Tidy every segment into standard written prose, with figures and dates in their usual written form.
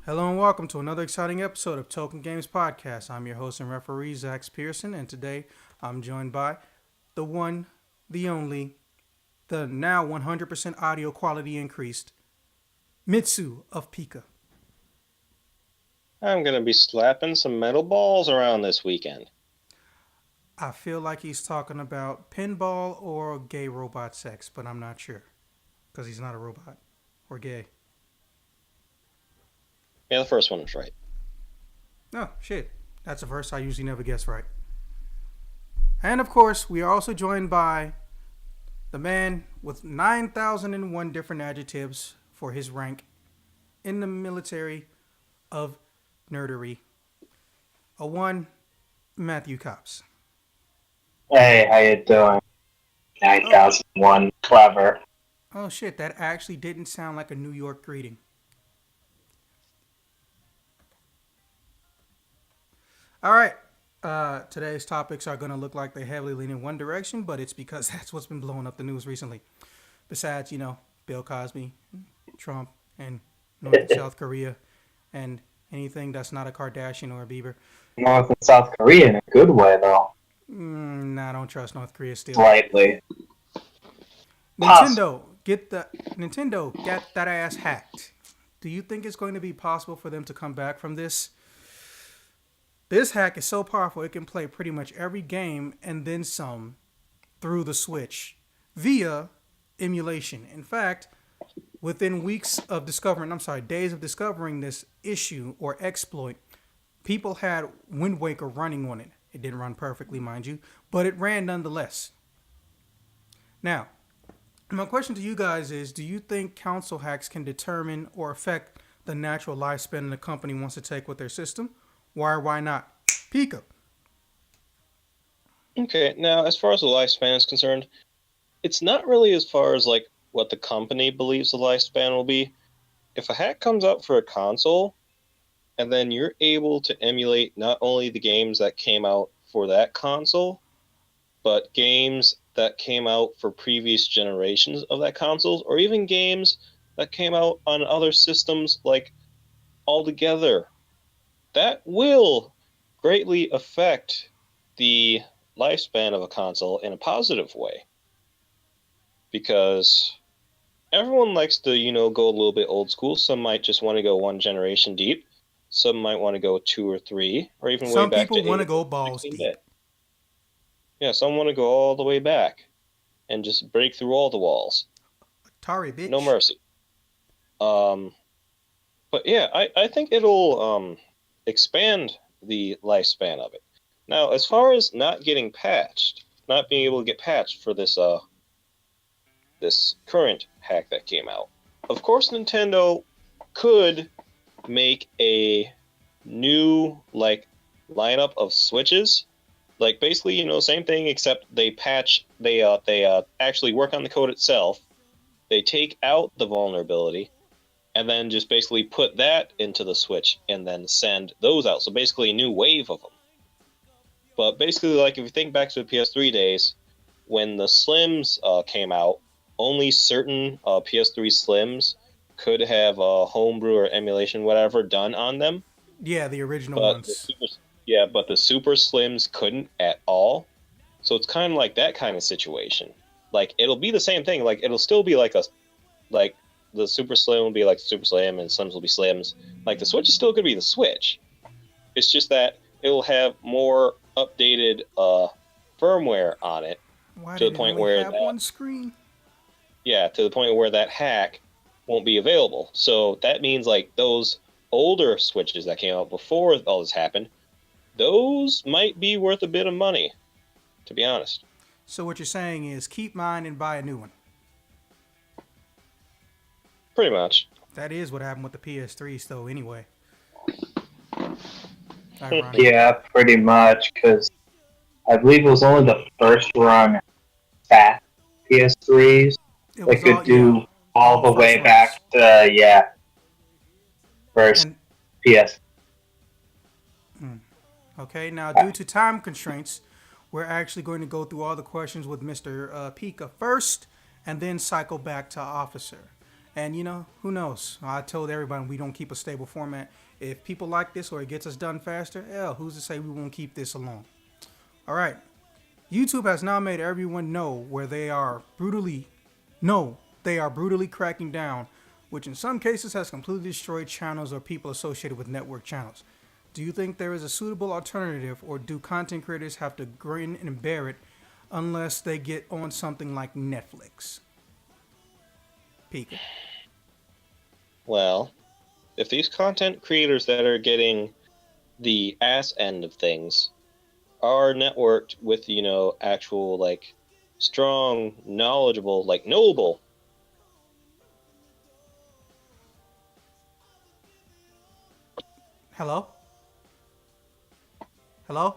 Hello and welcome to another exciting episode of Token Games Podcast. I'm your host and referee, Zach Pearson, and today I'm joined by the one, the only, the now 100% audio quality increased, Mitsu of Pika. I'm going to be slapping some metal balls around this weekend. I feel like he's talking about pinball or gay robot sex, but I'm not sure because he's not a robot or gay. Yeah, the first one was right. Oh, shit. That's a verse I usually never guess right. And of course, we are also joined by the man with 9,001 different adjectives for his rank in the military of nerdery. A one, Matthew Cops. Hey, how you doing? 9001, clever. Oh shit, that actually didn't sound like a New York greeting. All right. Today's topics are going to look like they heavily lean in one direction, but it's because that's what's been blowing up the news recently. Besides, Bill Cosby, Trump, and North and South Korea, and anything that's not a Kardashian or a Bieber. North and South Korea in a good way, though. Nah, I don't trust North Korea still. Slightly. Nintendo, get that ass hacked. Do you think it's going to be possible for them to come back from this? This hack is so powerful it can play pretty much every game and then some through the Switch via emulation. In fact, within days of discovering this issue or exploit, people had Wind Waker running on it. It didn't run perfectly, mind you, but it ran nonetheless. Now, my question to you guys is, do you think console hacks can determine or affect the natural lifespan the company wants to take with their system? Why or why not? Pika. Okay, now as far as the lifespan is concerned, it's not really as far as like what the company believes the lifespan will be. If a hack comes out for a console, and then you're able to emulate not only the games that came out for that console, but games that came out for previous generations of that consoles, or even games that came out on other systems like altogether, that will greatly affect the lifespan of a console in a positive way. Because everyone likes to, go a little bit old school. Some might just want to go one generation deep. Some might want to go 2 or 3, or even way Some back to people want to 8 go balls deep. bit. Yeah, some want to go all the way back and just break through all the walls. Atari, bitch. No mercy. But yeah, I think it'll expand the lifespan of it. Now, as far as not being able to get patched for this this current hack that came out, of course Nintendo could make a new lineup of Switches. Like basically, same thing except they actually work on the code itself. They take out the vulnerability and then just basically put that into the Switch and then send those out. So basically a new wave of them. But basically, like if you think back to the PS3 days, when the Slims came out, only certain PS3 Slims could have homebrew or emulation, whatever, done on them. Yeah, the original ones. But the Super Slims couldn't at all. So it's kind of like that kind of situation. Like, it'll be the same thing. Like, it'll still be like the Super Slim will be like the Super Slim, and Slims will be Slims. Like, the Switch is still going to be the Switch. It's just that it'll have more updated firmware on it. Why to did the point it only where have that, one screen? Yeah, to the point where that hack won't be available. So that means like those older Switches that came out before all this happened, those might be worth a bit of money, to be honest. So what you're saying is keep mine and buy a new one. Pretty much. That is what happened with the PS3s, though, anyway. Yeah, pretty much, because I believe it was only the first run fat PS3s that could do all the way back to, first PS. Okay, now due to time constraints, we're actually going to go through all the questions with Mr. Pika first, and then cycle back to Officer. And who knows? I told everybody we don't keep a stable format. If people like this or it gets us done faster, hell, who's to say we won't keep this along? All right. YouTube has now made everyone know where they are brutally cracking down, which in some cases has completely destroyed channels or people associated with network channels. Do you think there is a suitable alternative, or do content creators have to grin and bear it unless they get on something like Netflix? Pika. Well, if these content creators that are getting the ass end of things are networked with, actual, like, strong, knowledgeable, like, noble. Hello? Hello?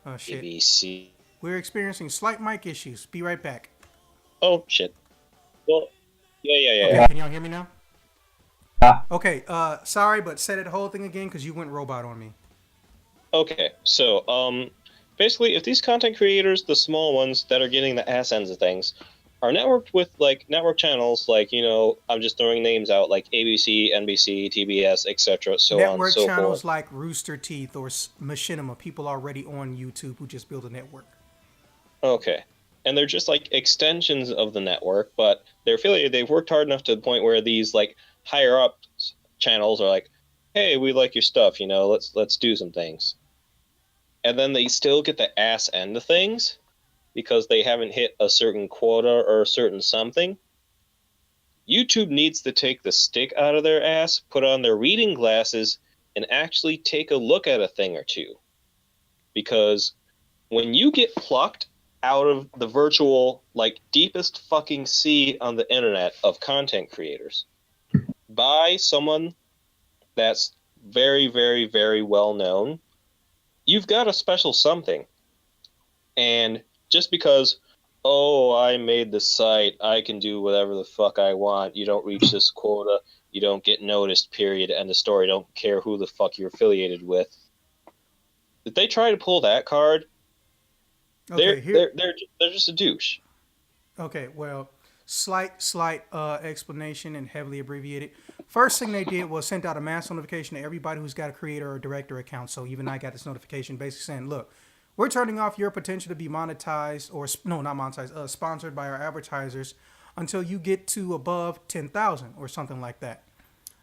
Oh, shit. ABC. We're experiencing slight mic issues. Be right back. Oh, shit. Well, yeah. Okay, can y'all hear me now? Yeah. Okay, sorry, but say that whole thing again because you went robot on me. Okay, so, basically, if these content creators, the small ones that are getting the ass ends of things, are networked with, like, network channels, like, I'm just throwing names out, like ABC, NBC, TBS, etc., so on and Network so channels forth. like Rooster Teeth or Machinima, people already on YouTube who just build a network. Okay. And they're just, like, extensions of the network, but they're affiliated. They've worked hard enough to the point where these, like, higher up channels are like, hey, we like your stuff, let's do some things. And then they still get the ass end of things because they haven't hit a certain quota or a certain something. YouTube needs to take the stick out of their ass, put on their reading glasses, and actually take a look at a thing or two. Because when you get plucked out of the virtual, like, deepest fucking sea on the internet of content creators by someone that's very, very, very well known, you've got a special something. And just because, oh, I made the site, I can do whatever the fuck I want, you don't reach this quota, you don't get noticed, period, end of story, don't care who the fuck you're affiliated with. If they try to pull that card, Okay, they're just a douche. Okay, well, slight explanation and heavily abbreviated. First thing they did was sent out a mass notification to everybody who's got a creator or director account. So even I got this notification basically saying, look, we're turning off your potential to be monetized or, no, not monetized, sponsored by our advertisers until you get to above 10,000 or something like that.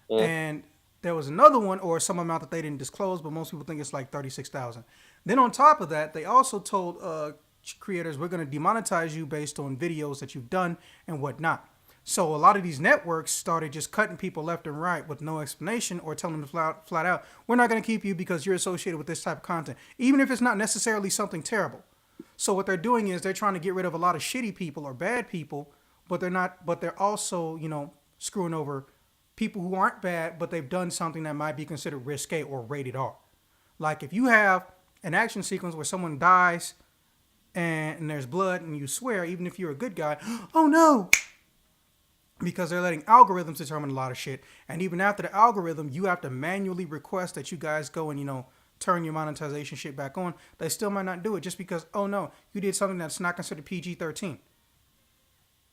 Mm. And there was another one or some amount that they didn't disclose, but most people think it's like 36,000. Then on top of that, they also told creators, we're going to demonetize you based on videos that you've done and whatnot. So a lot of these networks started just cutting people left and right with no explanation or telling them flat out, we're not going to keep you because you're associated with this type of content, even if it's not necessarily something terrible. So what they're doing is they're trying to get rid of a lot of shitty people or bad people, but they're also, screwing over people who aren't bad, but they've done something that might be considered risque or rated R. Like if you have an action sequence where someone dies and there's blood and you swear, even if you're a good guy, oh no, because they're letting algorithms determine a lot of shit. And even after the algorithm, you have to manually request that you guys go and, turn your monetization shit back on. They still might not do it just because, oh no, you did something that's not considered PG-13.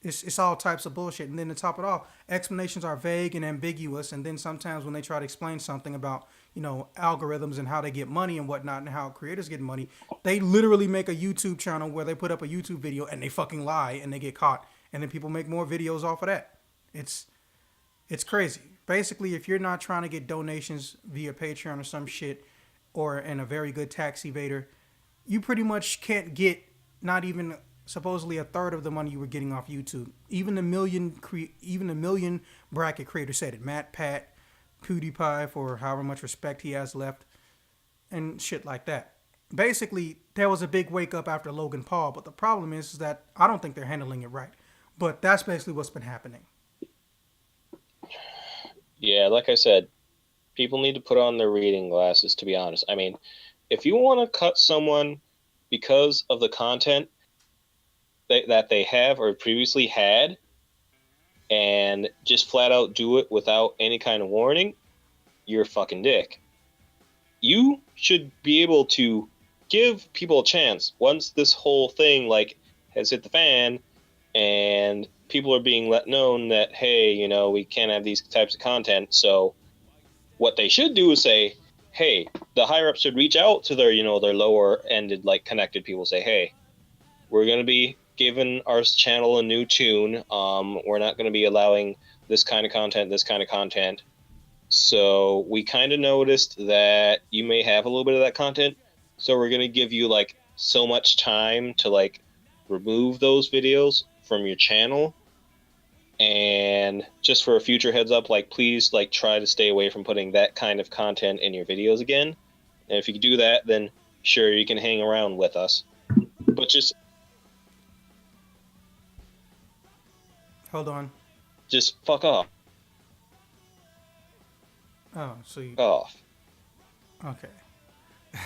It's all types of bullshit. And then to top it off, explanations are vague and ambiguous. And then sometimes when they try to explain something about, algorithms and how they get money and whatnot and how creators get money, they literally make a YouTube channel where they put up a YouTube video and they fucking lie and they get caught. And then people make more videos off of that. It's crazy. Basically, if you're not trying to get donations via Patreon or some shit or in a very good tax evader, you pretty much can't get not even supposedly a third of the money you were getting off YouTube. Even the million bracket creator said it. Matt, Pat, PewDiePie for however much respect he has left and shit like that. Basically, there was a big wake up after Logan Paul, but the problem is that I don't think they're handling it right. But that's basically what's been happening. Yeah, like I said, people need to put on their reading glasses, to be honest. I mean, if you want to cut someone because of the content that they have or previously had, and just flat out do it without any kind of warning, you're a fucking dick. You should be able to give people a chance once this whole thing, like, has hit the fan and people are being let known that, hey, we can't have these types of content. So what they should do is say, hey, the higher ups should reach out to their, their lower ended, like, connected people, say, hey, we're going to be giving our channel a new tune. We're not going to be allowing this kind of content. So we kind of noticed that you may have a little bit of that content. So we're going to give you, like, so much time to, like, remove those videos from your channel. And just for a future heads up, like, please, like, try to stay away from putting that kind of content in your videos again. And if you do that, then sure, you can hang around with us. But just Hold on. fuck off. Oh, so you... Off. Okay.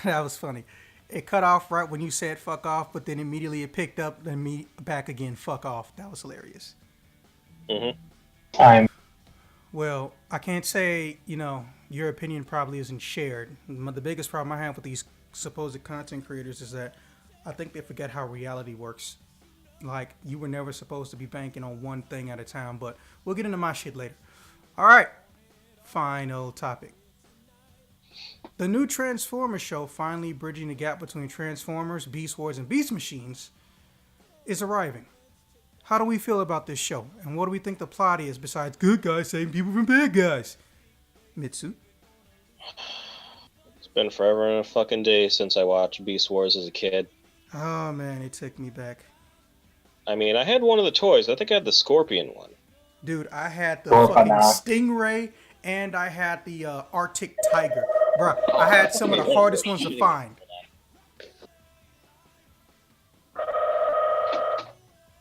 That was funny. It cut off right when you said fuck off, but then immediately it picked up and me back again. Fuck off. That was hilarious. Mm-hmm. I'm Well, I can't say, your opinion probably isn't shared. The biggest problem I have with these supposed content creators is that I think they forget how reality works. Like, you were never supposed to be banking on one thing at a time, but we'll get into my shit later. All right. Final topic. The new Transformers show, finally bridging the gap between Transformers, Beast Wars, and Beast Machines, is arriving. How do we feel about this show? And what do we think the plot is besides good guys saving people from bad guys? Mitsu? It's been forever and a fucking day since I watched Beast Wars as a kid. Oh man, it took me back. I mean, I had one of the toys. I think I had the Scorpion one. Dude, I had the Or fucking banana. Stingray and I had the Arctic Tiger. Bruh, I had some of the hardest ones to find.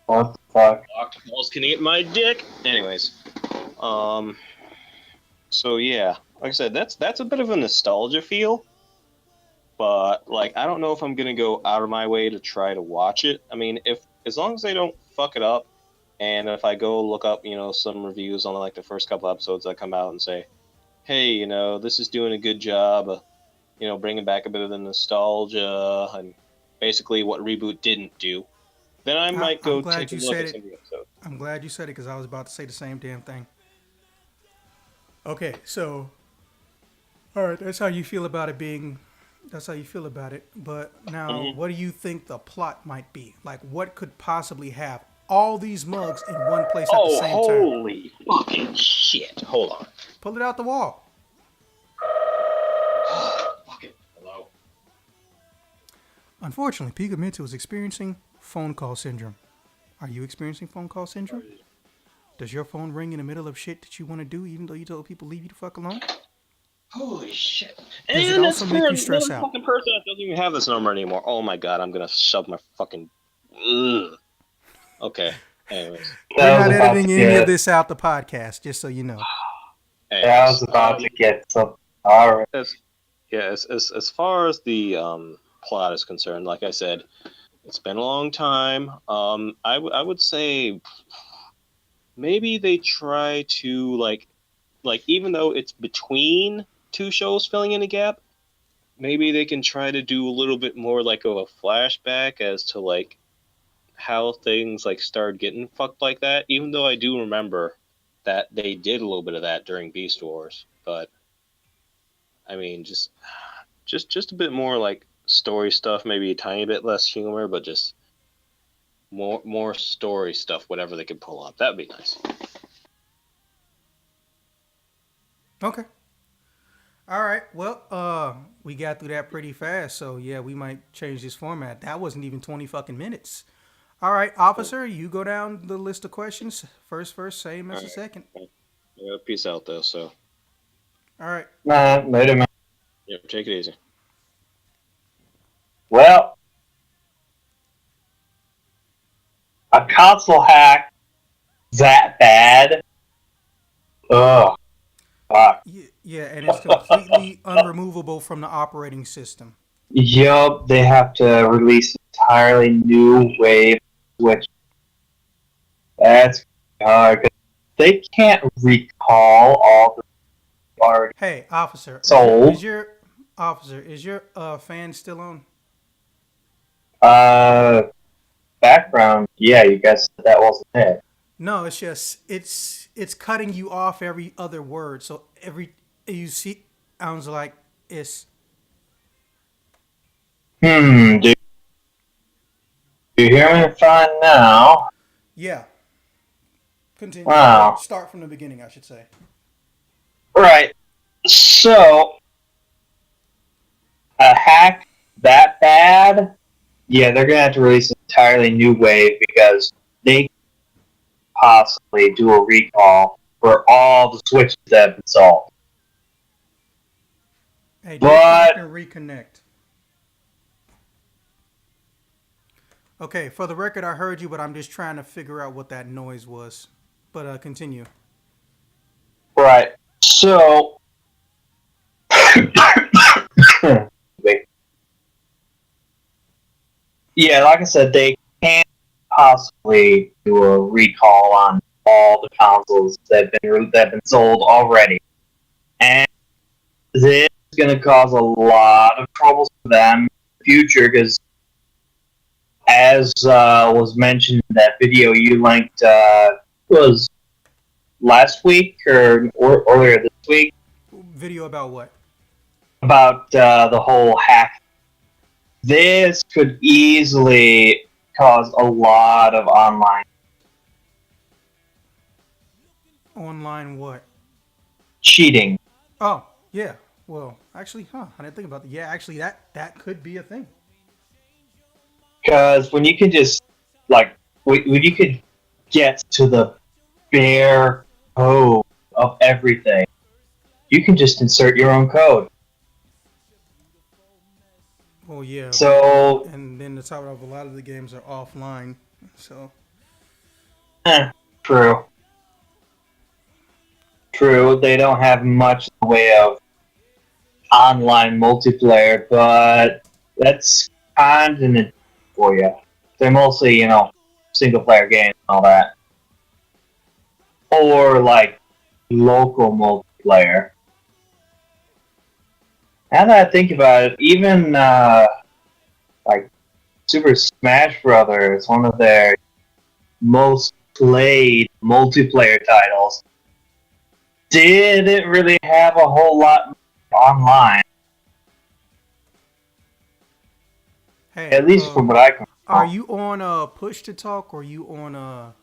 what the fuck? Octoballs can eat my dick. Anyways, so yeah, like I said, that's a bit of a nostalgia feel, but, like, I don't know if I'm gonna go out of my way to try to watch it. I mean, as long as they don't fuck it up, and if I go look up, some reviews on, like, the first couple episodes that come out and say, hey, this is doing a good job, bringing back a bit of the nostalgia and basically what Reboot didn't do, then I might I'm go glad take a you look said at some it. of the episodes. I'm glad you said it because I was about to say the same damn thing. Okay, so, all right, that's how you feel about it being. That's how you feel about it. But now, Mhm. what do you think the plot might be? Like, what could possibly have all these mugs in one place at the Oh, same time? holy fucking shit. Hold on. Pull it out the wall. Fuck it. Hello. Unfortunately, Pika Mitsu is experiencing phone call syndrome. Are you experiencing phone call syndrome? Does your phone ring in the middle of shit that you want to do even though you told people leave you the fuck alone? Holy shit. Does it And that's also for make a you stress out? fucking person that doesn't even have this number anymore. Oh my god, I'm gonna shove my fucking. Ugh. Okay. Anyways. We're I was not about editing to any of get. this out the podcast, just so you know. I was about to get some. All right. As far as the plot is concerned, like I said, it's been a long time. I would say maybe they try to, like even though it's between two shows filling in a gap, maybe they can try to do a little bit more, like, of a flashback as to, like, how things, like, started getting fucked like that. Even though I do remember that they did a little bit of that during Beast Wars, but I mean, just a bit more, like, story stuff, maybe a tiny bit less humor, but just more story stuff, whatever they could pull up. That'd be nice. Okay. All right. Well, we got through that pretty fast, so yeah, we might change this format. That wasn't even 20 fucking minutes. All right, officer, you go down the list of questions. First, same as All the right. second. Peace out, though. So, All right. Later, man. yeah, take it easy. Well, a console hack that bad? Ugh. Fuck. Yeah, and it's completely unremovable from the operating system. Yup, they have to release an entirely new wave switch. That's hard. 'Cause they can't recall all the already Hey, officer, sold. is your fan still on? Uh, background, yeah, you guys said that wasn't it. No, it's just it's cutting you off every other word. So every you see sounds like it's Do you hear me fine now? yeah. Continue or Wow. start from the beginning, I should say. Right. So, a hack that bad, yeah, they're gonna have to release an entirely new wave because they possibly do a recall for all the switches that have been sold. Hey, disconnect But and reconnect. Okay, for the record, I heard you, but I'm just trying to figure out what that noise was. But continue. right. So yeah, like I said, they can't possibly do a recall on all the consoles that have been sold already, and this is going to cause a lot of troubles for them in the future because, as was mentioned in that video you linked, was last week or earlier this week Video about what? about the whole hack. This could easily cause a lot of online Online what? cheating. Oh, yeah. Well, actually, I didn't think about that. Yeah, actually, that could be a thing. Because when you can just, like, when you could get to the bare code of everything, you can just insert your own code. Well, yeah, So, and then the top of a lot of the games are offline. So eh, true. True, they don't have much in the way of online multiplayer, but that's kind of a for you. They're mostly, single player games and all that. Or, like, local multiplayer. Now that I think about it, even, like, Super Smash Brothers, one of their most played multiplayer titles, didn't really have a whole lot online. hey, At least from what I can are recall. you on push to talk or are you on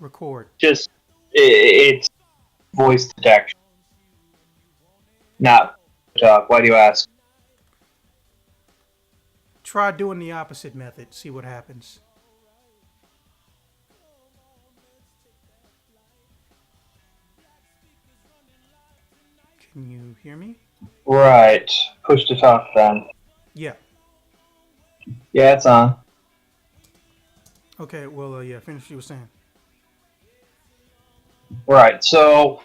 record? Just it's voice detection, not talk. Why do you ask? Try doing the opposite method. See what happens. Can you hear me? Right, push to talk then. Yeah. Yeah, it's on. Okay. Well, yeah. Finish what you were saying. Right, so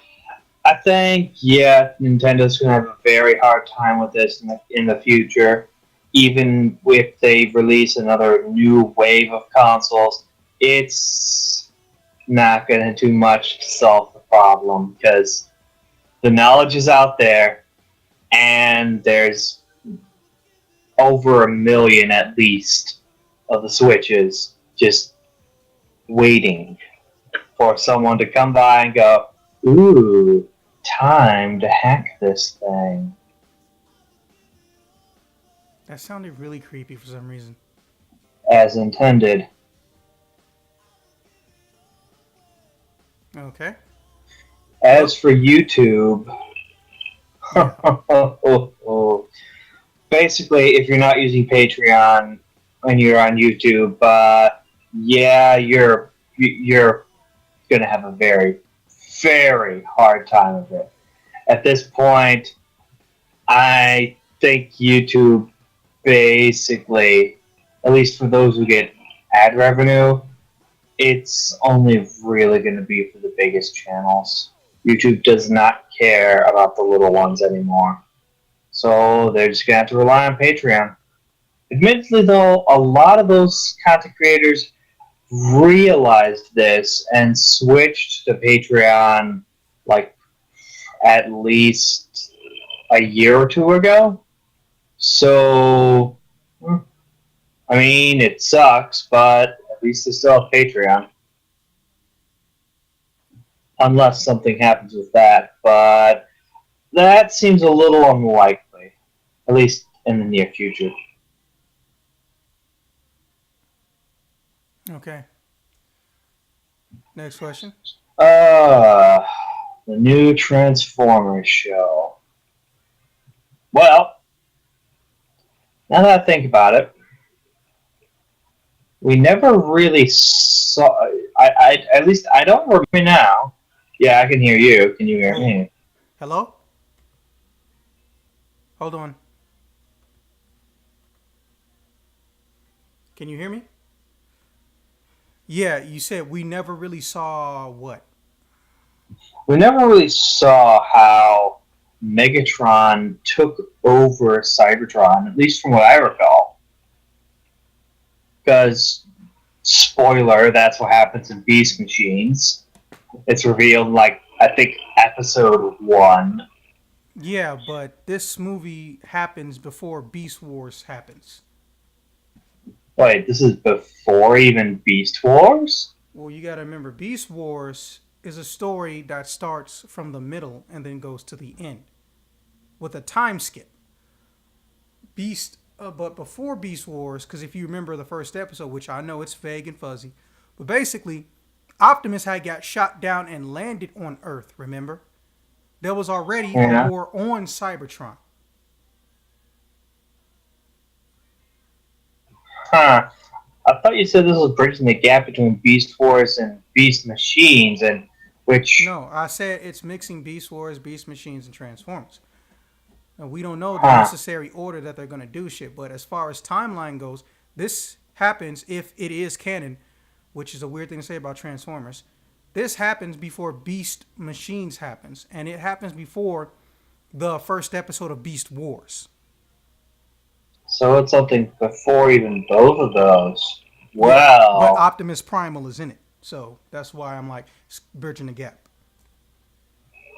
I think Nintendo's gonna have a very hard time with this in the future. Even if they release another new wave of consoles, it's not gonna do much to solve the problem because the knowledge is out there, and there's over 1 million at least of the Switches just waiting for someone to come by and go, "Ooh, time to hack this thing." That sounded really creepy for some reason. As intended. Okay. As Well, for YouTube, yeah. basically, if you're not using Patreon when you're on YouTube, yeah, you're gonna have a very, very hard time of it. At this point, I think YouTube basically, at least for those who get ad revenue, it's only really going to be for the biggest channels. YouTube does not care about the little ones anymore. So they're just going to have to rely on Patreon. Admittedly, though, a lot of those content creators realized this and switched to Patreon like at least a year or two ago. So, I mean, it sucks, but at at least they still have Patreon. Unless something happens with that, but that seems a little unlikely, at least in the near future. Okay. Next question. Uh, the new Transformers show. Well, now that I think about it, we never really saw. At least I don't remember now. Yeah, I can hear you. Can you hear Hey, me? hello? Hold on. Can you hear me? Yeah, you said we never really saw what? We never really saw how Megatron took over Cybertron, at least from what I recall. Because, spoiler, that's what happens in Beast Machines. It's revealed, like, I think, episode 1. Yeah, but this movie happens before Beast Wars happens. Wait, this is before even Beast Wars? Well, you got to remember, Beast Wars is a story that starts from the middle and then goes to the end with a time skip. But before Beast Wars, because if you remember the first episode, which I know it's vague and fuzzy, but basically, Optimus had got shot down and landed on Earth. Remember, there was already a Yeah. war on Cybertron. Huh. I thought you said this was bridging the gap between Beast Wars and Beast Machines, and which, No, I said it's mixing Beast Wars, Beast Machines, and Transformers. And we don't know the huh. necessary order that they're going to do shit. But as far as timeline goes, this happens if it is canon, which is a weird thing to say about Transformers. This happens before Beast Machines happens. And it happens before the first episode of Beast Wars. So it's something before even both of those. Yeah, but Well, Optimus Primal is in it. So that's why I'm like bridging the gap.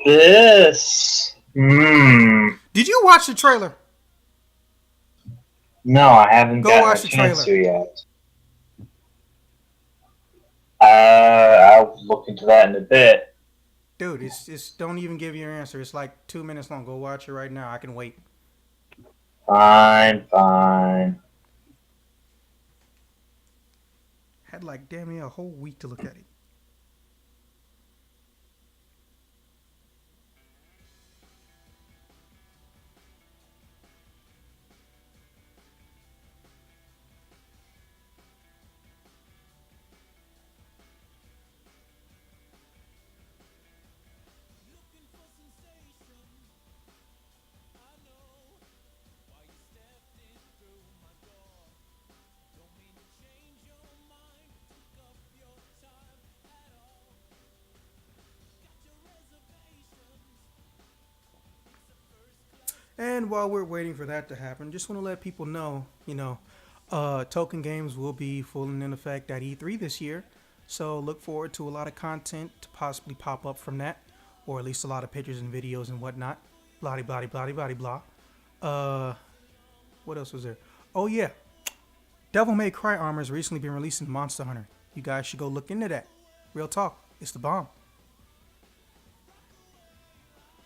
this. Did you watch the trailer? No, I haven't Go gotten a watch the chance trailer. to yet. I'll look into that in a bit. Dude, it's don't even give your answer. It's like 2 minutes long. Go watch it right now. I can wait. Fine, fine. Had like damn near a whole week to look at it. And while we're waiting for that to happen, just want to let people know, token games will be full and in effect at E3 this year. So look forward to a lot of content to possibly pop up from that, or at least a lot of pictures and videos and whatnot. Blah blah blah blah blah blah. What else was there? Oh yeah, Devil May Cry armor has recently been released in Monster Hunter. You guys should go look into that. Real talk, it's the bomb.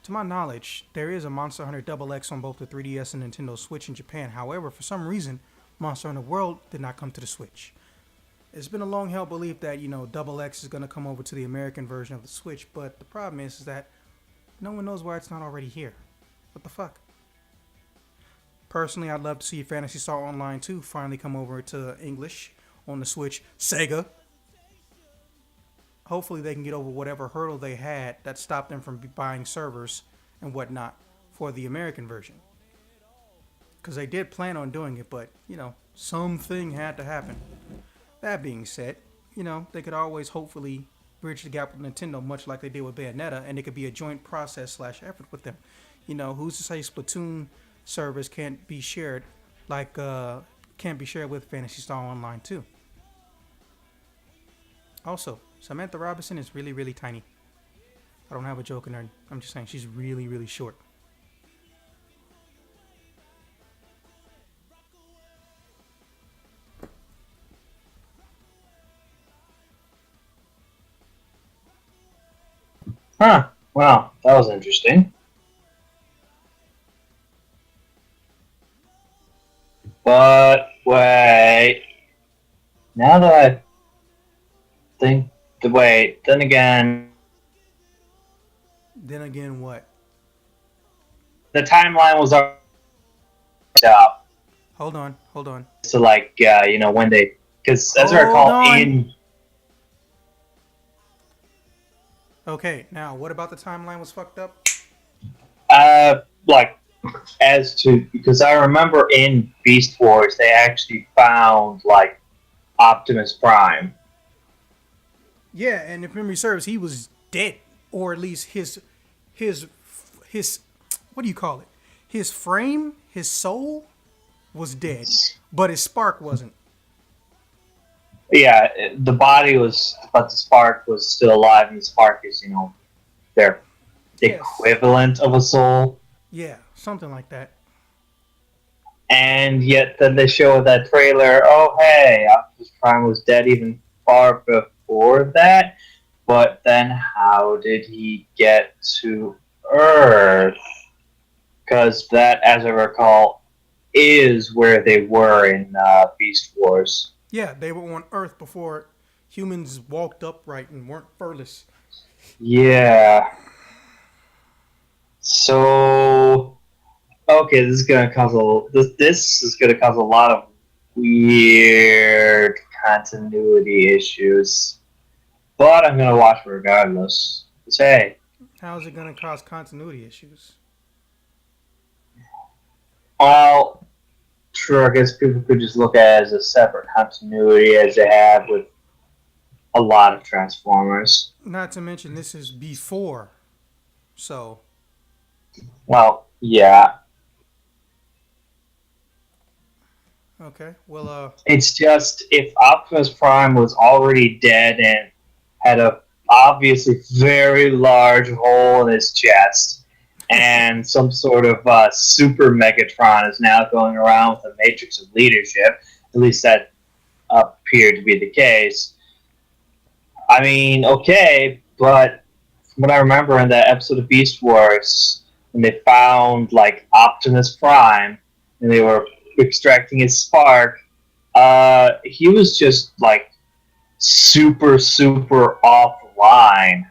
To my knowledge, there is a Monster Hunter Double X on both the 3DS and Nintendo Switch in Japan. However, for some reason, Monster Hunter World did not come to the Switch. It's been a long held belief that, Double X is going to come over to the American version of the Switch, but the problem is that no one knows why it's not already here. What the fuck? Personally, I'd love to see Phantasy Star Online 2 finally come over to English on the Switch. Sega! Hopefully they can get over whatever hurdle they had that stopped them from buying servers and whatnot for the American version. Because they did plan on doing it, but, something had to happen. That being said, they could always hopefully bridge the gap with Nintendo, much like they did with Bayonetta, and it could be a joint process / effort with them. Who's to say Splatoon servers can't be shared can't be shared with Phantasy Star Online 2. Also, Samantha Robinson is really, really tiny. I don't have a joke in her. I'm just saying she's really, really short. Huh. Well, that was interesting. But wait, now that I think the wait, then again, Then again, what? the timeline was already up. Hold on, hold on. So when they, because as I Hold recall, on. in Okay, now what about the timeline was fucked up? like as to because I remember in Beast Wars they actually found like Optimus Prime. Yeah, and if memory serves, he was dead, or at least his his what do you call it? His frame, his soul was dead, but his spark wasn't. Yeah, the body was, but the spark was still alive, and the spark is their Yes. equivalent of a soul. Yeah, something like that. And yet then they show that trailer. Oh hey, Optimus Prime was dead even far before that. But then how did he get to Earth? Because that, as I recall, is where they were in Beast Wars. Yeah, they were on Earth before humans walked upright and weren't furless. Yeah. So okay, this is gonna cause this is gonna cause a lot of weird continuity issues. But I'm gonna watch regardless. 'Cause, hey, How is it going to cause continuity issues? well, sure, I guess people could just look at it as a separate continuity as they have with a lot of Transformers. Not to mention, this is before. So, Well, yeah, okay. Well, it's just if Optimus Prime was already dead and had a obviously very large hole in his chest, and some sort of super Megatron is now going around with a matrix of leadership. At least that appeared to be the case. I mean, okay, but from what I remember in that episode of Beast Wars, when they found like Optimus Prime and they were extracting his spark, he was just like super offline.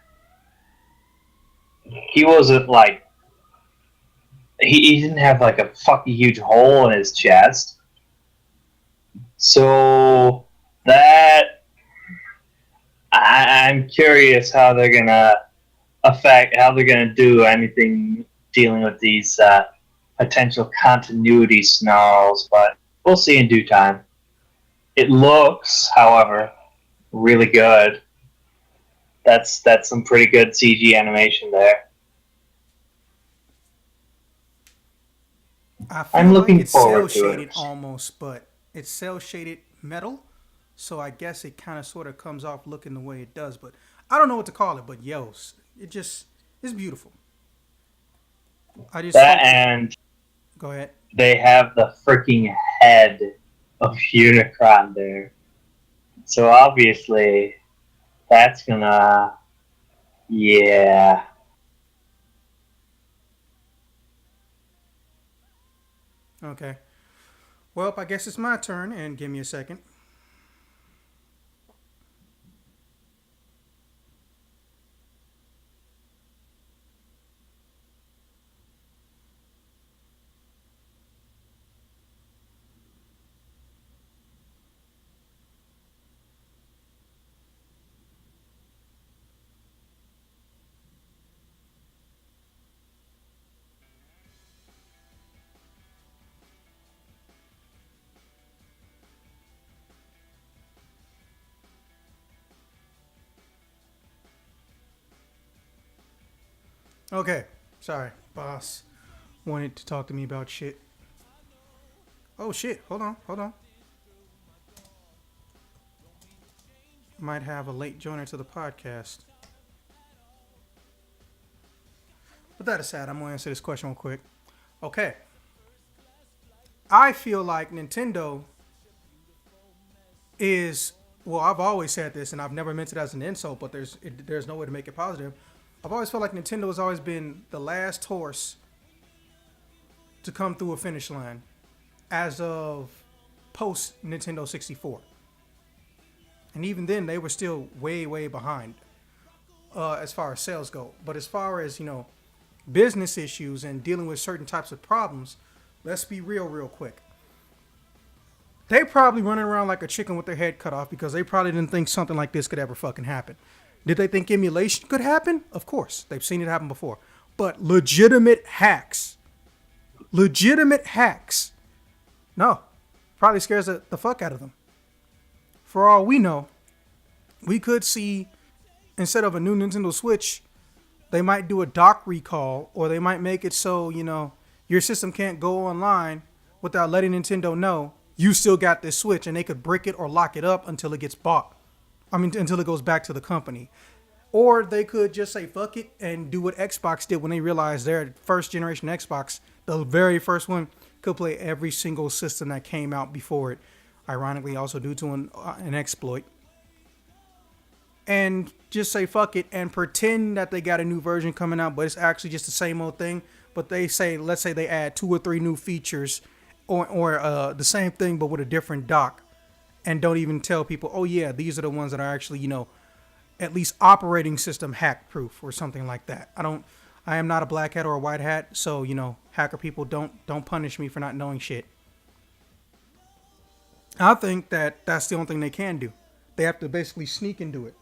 He wasn't like he didn't have like a fucking huge hole in his chest. So that I'm curious how they're gonna affect how they're gonna do anything dealing with these potential continuity snarls, but we'll see in due time. It looks, however, really good. That's some pretty good CG animation there. I feel I'm like looking it's cell forward to shaded it. almost, but it's cell shaded metal. So I guess it kind of sort of comes off looking the way it does. But I don't know what to call it. But yo, it just it's beautiful. I just That hope. and Go ahead. they have the freaking head of Unicron there. So obviously that's gonna yeah. Okay. Well, I guess it's my turn, and give me a second. Okay. Sorry, boss wanted to talk to me about shit. Oh shit! Hold on, hold on. Might have a late joiner to the podcast. But that aside, I'm gonna answer this question real quick. Okay. I feel like Nintendo is well. I've always said this, and I've never meant it as an insult, but there's no way to make it positive. I've always felt like Nintendo has always been the last horse to come through a finish line as of post Nintendo 64. And even then, they were still way, way behind as far as sales go. But as far as, business issues and dealing with certain types of problems, let's be real quick. They probably running around like a chicken with their head cut off because they probably didn't think something like this could ever fucking happen. Did they think emulation could happen? Of course. They've seen it happen before. But legitimate hacks. No. Probably scares the fuck out of them. For all we know, we could see, instead of a new Nintendo Switch, they might do a dock recall, or they might make it so, your system can't go online without letting Nintendo know you still got this Switch, and they could brick it or lock it up until it gets bought. Until it goes back to the company. Or they could just say fuck it and do what Xbox did when they realized their first generation Xbox, the very first one, could play every single system that came out before it. Ironically, also due to an exploit. And just say fuck it and pretend that they got a new version coming out, but it's actually just the same old thing. But they say, let's say they add 2 or 3 new features or the same thing but with a different dock, and don't even tell people, oh yeah, these are the ones that are actually, at least operating system hack proof or something like that. I am not a black hat or a white hat, so hacker people don't punish me for not knowing shit. I think that that's the only thing they can do. They have to basically sneak into it.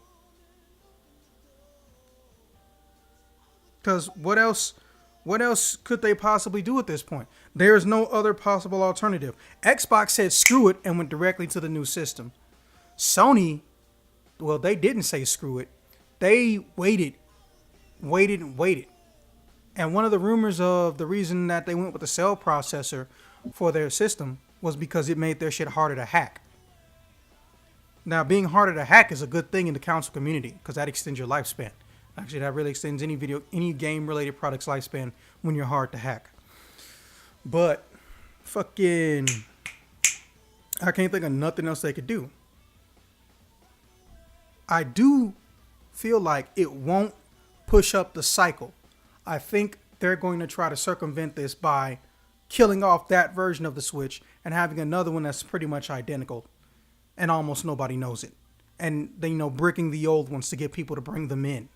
Because what else could they possibly do at this point? There is no other possible alternative. Xbox said screw it and went directly to the new system. Sony, well, they didn't say screw it. They waited. And one of the rumors of the reason that they went with the cell processor for their system was because it made their shit harder to hack. Now, being harder to hack is a good thing in the console community because that extends your lifespan. Actually, that really extends any game-related product's lifespan when you're hard to hack. But, I can't think of nothing else they could do. I do feel like it won't push up the cycle. I think they're going to try to circumvent this by killing off that version of the Switch and having another one that's pretty much identical and almost nobody knows it. And they, bricking the old ones to get people to bring them in.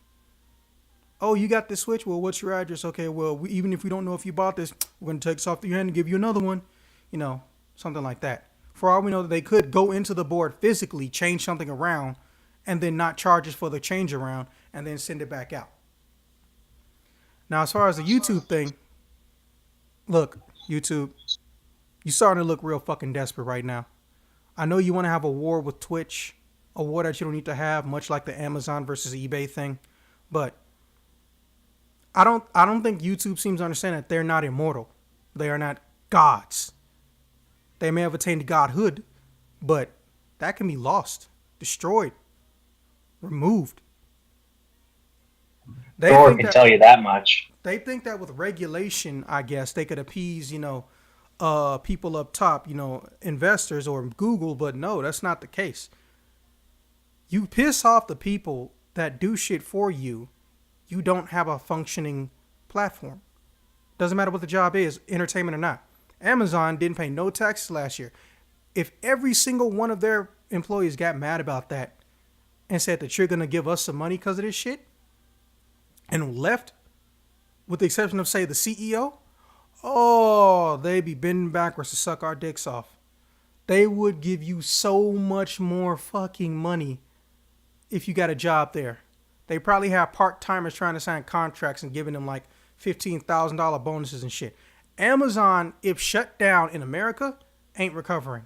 Oh, you got this Switch? Well, what's your address? Okay, well, even if we don't know if you bought this, we're going to take this off your hand and give you another one. Something like that. For all we know, they could go into the board physically, change something around, and then not charge us for the change around, and then send it back out. Now, as far as the YouTube thing, look, YouTube, you're starting to look real fucking desperate right now. I know you want to have a war with Twitch, a war that you don't need to have, much like the Amazon versus eBay thing, but I don't think YouTube seems to understand that they're not immortal. They are not gods. They may have attained godhood, but that can be lost, destroyed, removed. Thor can tell you that much. They think that with regulation, I guess, they could appease, people up top, investors or Google, but no, that's not the case. You piss off the people that do shit for you, you don't have a functioning platform. Doesn't matter what the job is, entertainment or not. Amazon didn't pay no taxes last year. If every single one of their employees got mad about that and said that you're going to give us some money because of this shit and left, with the exception of, say, the CEO, oh, they'd be bending backwards to suck our dicks off. They would give you so much more fucking money if you got a job there. They probably have part-timers trying to sign contracts and giving them like $15,000 bonuses and shit. Amazon, if shut down in America, ain't recovering.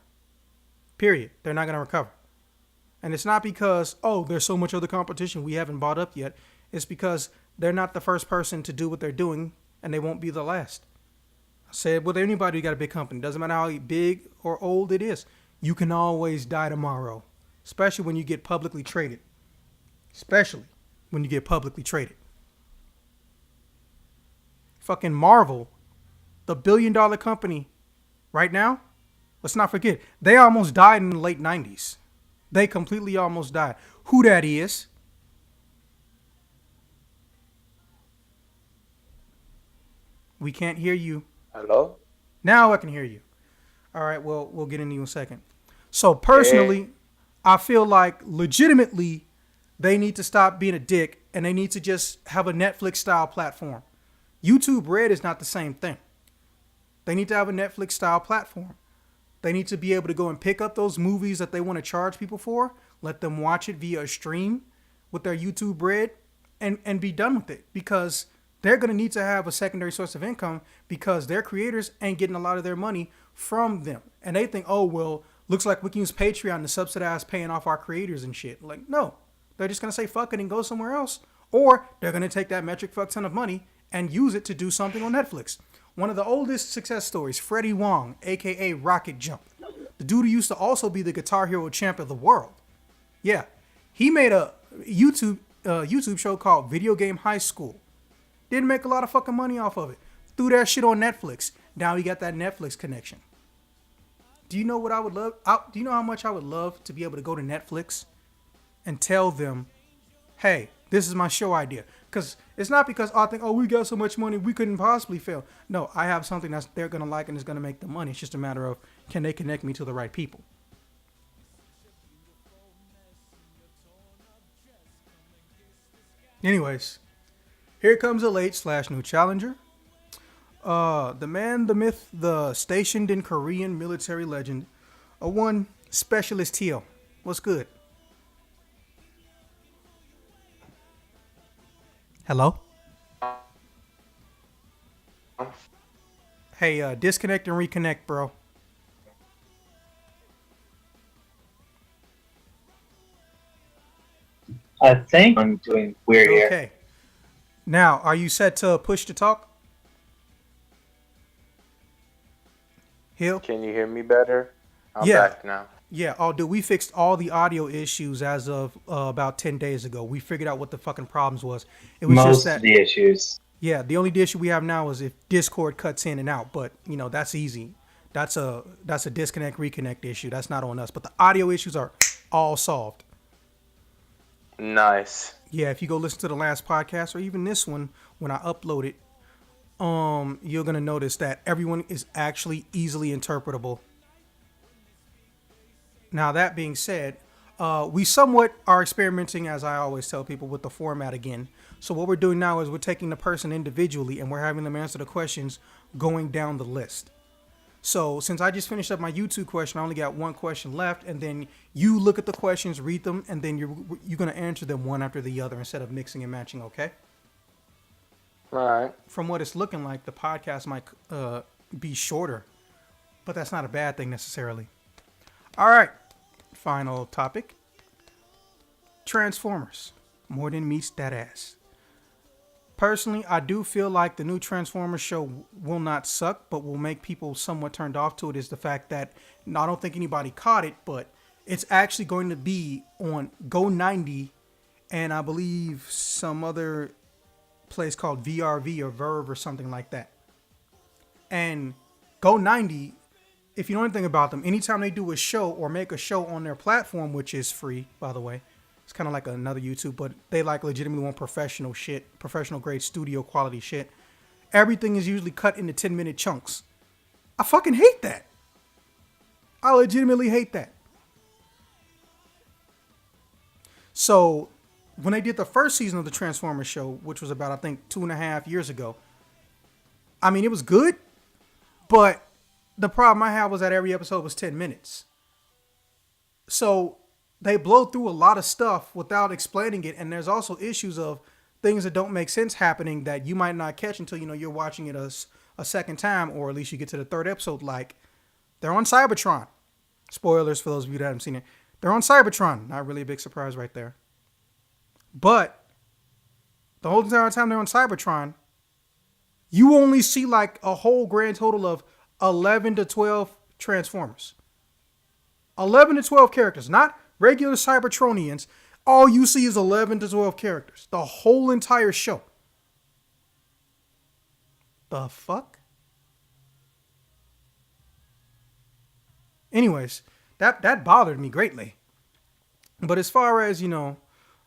Period. They're not going to recover. And it's not because, oh, there's so much other competition we haven't bought up yet. It's because they're not the first person to do what they're doing, and they won't be the last. I said with anybody who got a big company, doesn't matter how big or old it is, you can always die tomorrow, especially when you get publicly traded. Fucking Marvel, the billion-dollar company right now, let's not forget, they almost died in the late 90s. They completely almost died. Who that is? We can't hear you. Hello? Now I can hear you. All right, well, we'll get into you in a second. So Hey. personally, I feel like legitimately they need to stop being a dick and they need to just have a Netflix style platform. YouTube Red is not the same thing. They need to have a Netflix style platform. They need to be able to go and pick up those movies that they want to charge people for, let them watch it via a stream with their YouTube Red, and be done with it. Because they're going to need to have a secondary source of income because their creators ain't getting a lot of their money from them. And they think, oh, well, looks like we can use Patreon to subsidize paying off our creators and shit. Like, no. They're just going to say fuck it and go somewhere else. Or they're going to take that metric fuck ton of money and use it to do something on Netflix. One of the oldest success stories, Freddie Wong, aka Rocket Jump. The dude who used to also be the Guitar Hero champ of the world. Yeah. He made a YouTube show called Video Game High School. Didn't make a lot of fucking money off of it. Threw that shit on Netflix. Now he got that Netflix connection. Do you know what I would love? Do you know how much I would love to be able to go to Netflix and tell them, hey, this is my show idea? Because it's not because I think, oh, we got so much money, we couldn't possibly fail. No, I have something that they're going to like and is going to make them money. It's just a matter of, can they connect me to the right people? Anyways, here comes a late/new challenger. The man, the myth, the stationed in Korean military legend, a one Specialist Teal. What's good? Hello? Hey, disconnect and reconnect, bro. I think I'm doing weird here. Okay. Now, are you set to push to talk? Hill? Can you hear me better? I'm Yeah. back now. Yeah, oh, dude, we fixed all the audio issues as of about 10 days ago. We figured out what the fucking problems was. It was Most just that, of the issues. yeah, the only issue we have now is if Discord cuts in and out, but, you know, that's easy. That's a disconnect, reconnect issue. That's not on us. But the audio issues are all solved. Nice. Yeah, if you go listen to the last podcast or even this one, when I upload it, you're going to notice that everyone is actually easily interpretable. Now, that being said, we somewhat are experimenting, as I always tell people, with the format again. So what we're doing now is we're taking the person individually and we're having them answer the questions going down the list. So since I just finished up my YouTube question, I only got one question left, and then you look at the questions, read them, and then you're going to answer them one after the other instead of mixing and matching, okay? All right. From what it's looking like, the podcast might be shorter, but that's not a bad thing necessarily. All right. Final topic. Transformers. More than meets that ass. Personally, I do feel like the new Transformers show will not suck, but will make people somewhat turned off to it is the fact that, I don't think anybody caught it, but it's actually going to be on Go 90 and I believe some other place called VRV or Verve or something like that. And Go 90, if you know anything about them, anytime they do a show or make a show on their platform, which is free, by the way, it's kind of like another YouTube, but they like legitimately want professional shit, professional grade studio quality shit. Everything is usually cut into 10-minute chunks. I fucking hate that. I legitimately hate that. So when they did the first season of the Transformers show, which was about, I think, 2.5 years ago, I mean, it was good, but the problem I had was that every episode was 10 minutes. So they blow through a lot of stuff without explaining it, and there's also issues of things that don't make sense happening that you might not catch until, you know, you're watching it a second time, or at least you get to the third episode. Like, they're on Cybertron. Spoilers for those of you that haven't seen it. They're on Cybertron. Not really a big surprise right there. But the whole entire time they're on Cybertron, you only see like a whole grand total of 11 to 12 Transformers. 11 to 12 characters, not regular Cybertronians. All you see is 11 to 12 characters. The whole entire show. The fuck? Anyways, that bothered me greatly. But as far as, you know,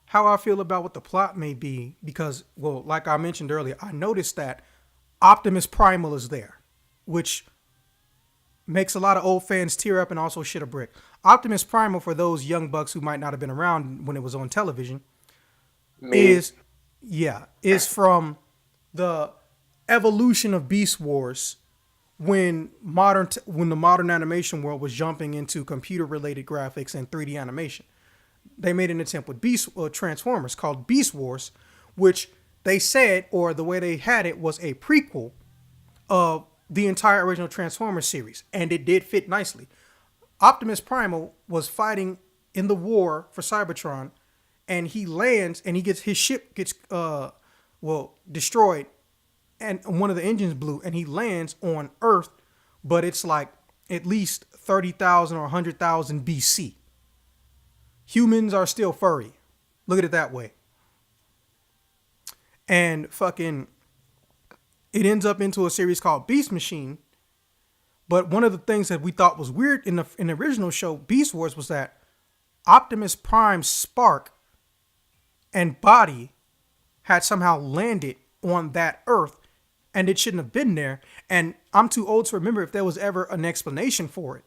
how I feel about what the plot may be, because, well, like I mentioned earlier, I noticed that Optimus Primal is there, which makes a lot of old fans tear up and also shit a brick. Optimus Primal, for those young bucks who might not have been around when it was on television, Me. is from the evolution of Beast Wars when when the modern animation world was jumping into computer related graphics and 3D animation. They made an attempt with Transformers called Beast Wars, which they said, or the way they had it, was a prequel of the entire original Transformers series, and it did fit nicely. Optimus Primal was fighting in the war for Cybertron, and he lands, and his ship gets destroyed, and one of the engines blew, and he lands on Earth, but it's like at least 30,000 or 100,000 BC. Humans are still furry. Look at it that way. And fucking, it ends up into a series called Beast Machine. But one of the things that we thought was weird in the original show, Beast Wars, was that Optimus Prime's spark and body had somehow landed on that Earth, and it shouldn't have been there. And I'm too old to remember if there was ever an explanation for it.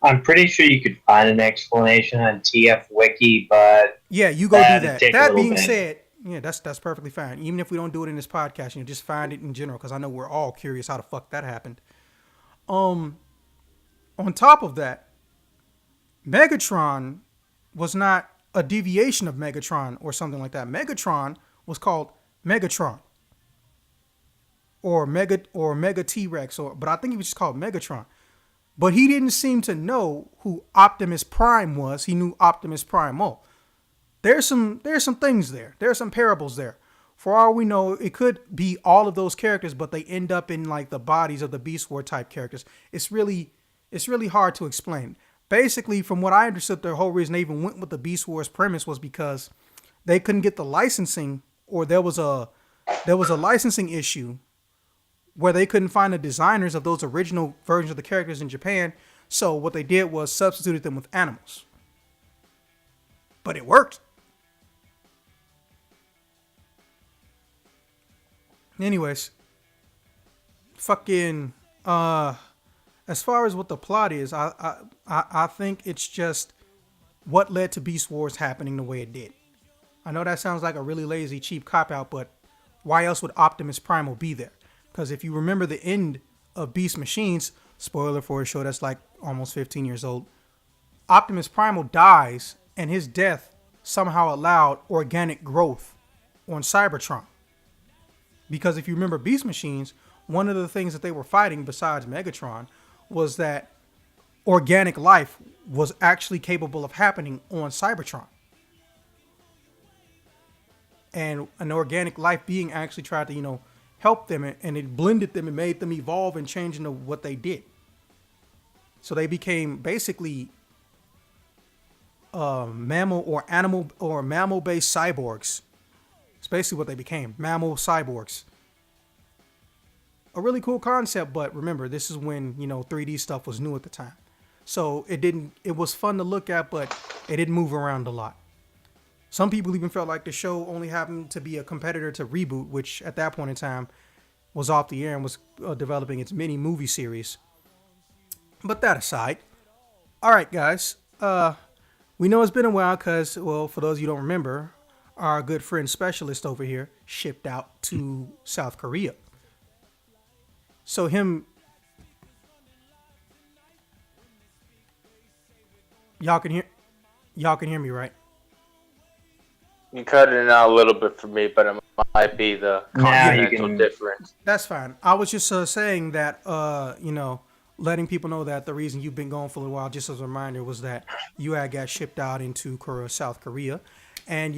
I'm pretty sure you could find an explanation on TF Wiki, but yeah, you go do that. That being bit. said, yeah, that's perfectly fine. Even if we don't do it in this podcast, just find it in general, because I know we're all curious how the fuck that happened. On top of that, Megatron was not a deviation of Megatron or something like that. Megatron was called Megatron, or Mega T-Rex, but I think he was just called Megatron. But he didn't seem to know who Optimus Prime was. He knew Optimus Primal. There's some things there. There's some parables there. For all we know, it could be all of those characters, but they end up in like the bodies of the Beast War type characters. It's really hard to explain. Basically, from what I understood, the whole reason they even went with the Beast Wars premise was because they couldn't get the licensing, or there was a licensing issue where they couldn't find the designers of those original versions of the characters in Japan. So what they did was substituted them with animals. But it worked. Anyways, fucking as far as what the plot is, I think it's just what led to Beast Wars happening the way it did. I know that sounds like a really lazy, cheap cop-out, but why else would Optimus Primal be there? Because if you remember the end of Beast Machines, spoiler for a show that's like almost 15 years old, Optimus Primal dies, and his death somehow allowed organic growth on Cybertron. Because if you remember Beast Machines, one of the things that they were fighting besides Megatron was that organic life was actually capable of happening on Cybertron. And an organic life being actually tried to, help them, and it blended them and made them evolve and change into what they did. So they became basically mammal or animal or mammal-based cyborgs. It's basically what they became, mammal cyborgs. A really cool concept, but remember, this is when 3D stuff was new at the time. So it was fun to look at, but it didn't move around a lot. Some people even felt like the show only happened to be a competitor to Reboot, which at that point in time was off the air and was developing its mini movie series. But that aside, all right, guys, we know it's been a while because, well, for those of you who don't remember, our good friend Specialist over here shipped out to South Korea. So y'all can hear me, right? You cut it out a little bit for me, but it might be the continental difference. That's fine. I was just saying that, letting people know that the reason you've been gone for a while, just as a reminder, was that you had got shipped out into South Korea. And,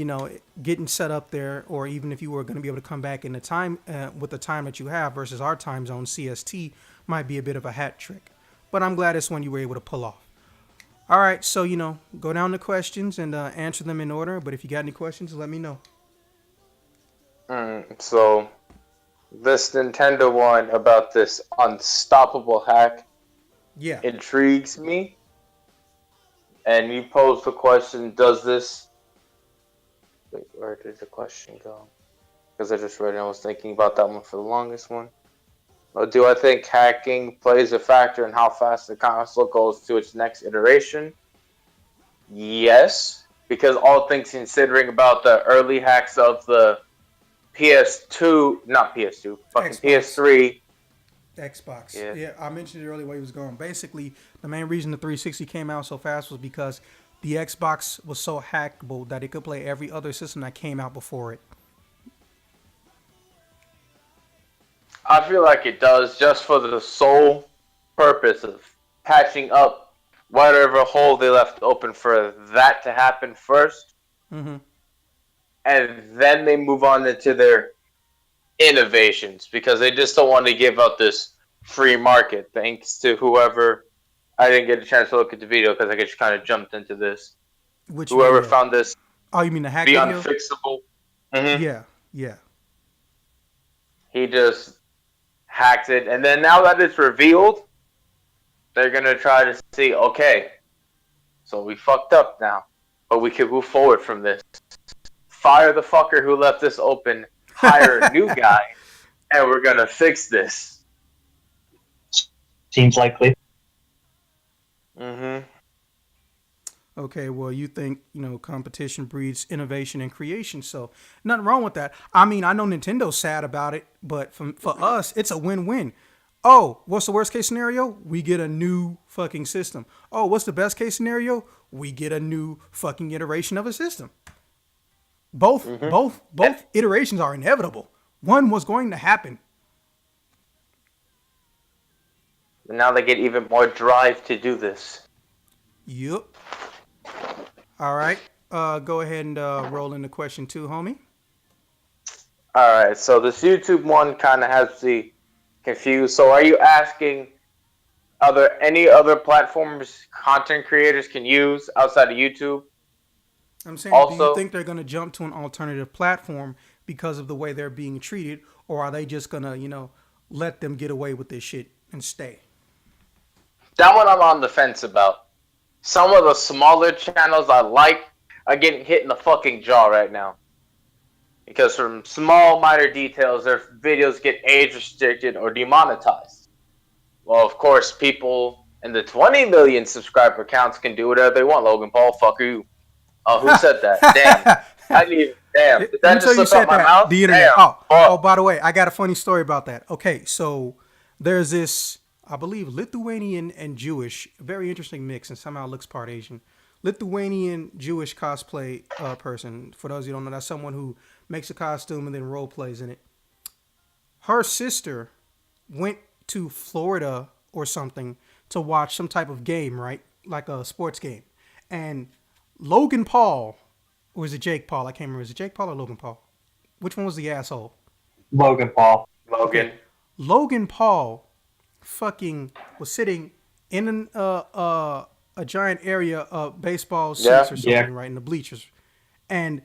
getting set up there, or even if you were going to be able to come back in the time with the time that you have versus our time zone, CST, might be a bit of a hat trick. But I'm glad it's one you were able to pull off. All right, so, go down to questions and answer them in order. But if you got any questions, let me know. So, this Nintendo one about this unstoppable hack intrigues me. And you posed the question, does this... Wait, where did the question go? because I just read it. I was thinking about that one for the longest one. But do I think hacking plays a factor in how fast the console goes to its next iteration? Yes, because all things considering about the early hacks of the PS2, not PS2, fucking Xbox. PS3. Xbox. Yeah. Yeah, I mentioned it earlier where he was going. Basically, the main reason the 360 came out so fast was because the Xbox was so hackable that it could play every other system that came out before it. I feel like it does just for the sole purpose of patching up whatever hole they left open for that to happen first. Mm-hmm. And then they move on into their innovations because they just don't want to give up this free market. Thanks to whoever, I didn't get a chance to look at the video because I just kind of jumped into this. Which Whoever video? found this Oh, you mean the hack the video? unfixable, mm-hmm. Yeah. He just hacked it, and then now that it's revealed, they're gonna try to see. Okay, so we fucked up now, but we can move forward from this. Fire the fucker who left this open. Hire a new guy, and we're gonna fix this. Seems likely. Mm-hmm. Okay, well, you think, competition breeds innovation and creation, so nothing wrong with that. I mean, I know Nintendo's sad about it, but for us, it's a win-win. Oh, what's the worst case scenario? We get a new fucking system. Oh, what's the best case scenario? We get a new fucking iteration of a system. Both iterations are inevitable. One was going to happen. Now they get even more drive to do this. Yup. All right. Go ahead and roll into question 2, homie. All right. So this YouTube one kind of has me confused. So are you asking, are there any other platforms content creators can use outside of YouTube? I'm saying, do you think they're going to jump to an alternative platform because of the way they're being treated, or are they just going to, let them get away with this shit and stay? That one I'm on the fence about. Some of the smaller channels I like are getting hit in the fucking jaw right now. Because from small, minor details, their videos get age restricted or demonetized. Well, of course, people in the 20 million subscriber counts can do whatever they want. Logan Paul, fuck you. Oh, who said that? Damn. I didn't even, damn. Did that just slip out my mouth? The internet. Damn. Oh, by the way, I got a funny story about that. Okay, so there's this, I believe, Lithuanian and Jewish, very interesting mix, and somehow looks part Asian. Lithuanian Jewish cosplay person. For those of you who don't know, that's someone who makes a costume and then role plays in it. Her sister went to Florida or something to watch some type of game, right? Like a sports game. And Logan Paul, or is it Jake Paul? I can't remember. Is it Jake Paul or Logan Paul? Which one was the asshole? Logan Paul. Logan. Okay. Logan Paul fucking was sitting in a giant area of baseball seats or something, right, in the bleachers. And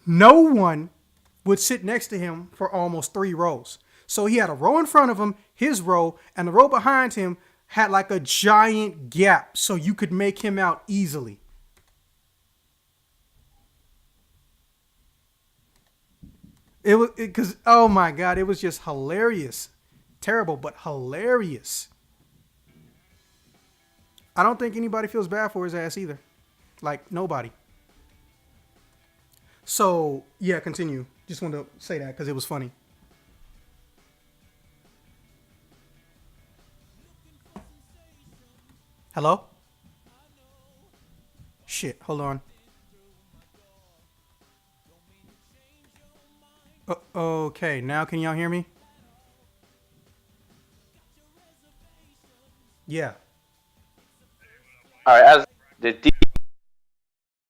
no one would sit next to him for almost 3 rows. So he had a row in front of him, his row, and the row behind him had like a giant gap so you could make him out easily. It was because, oh my God, it was just hilarious. Terrible, but hilarious. I don't think anybody feels bad for his ass either. Like, nobody. So, yeah, continue. Just wanted to say that because it was funny. Hello? Shit, hold on. Okay, now can y'all hear me? Yeah. All right, as the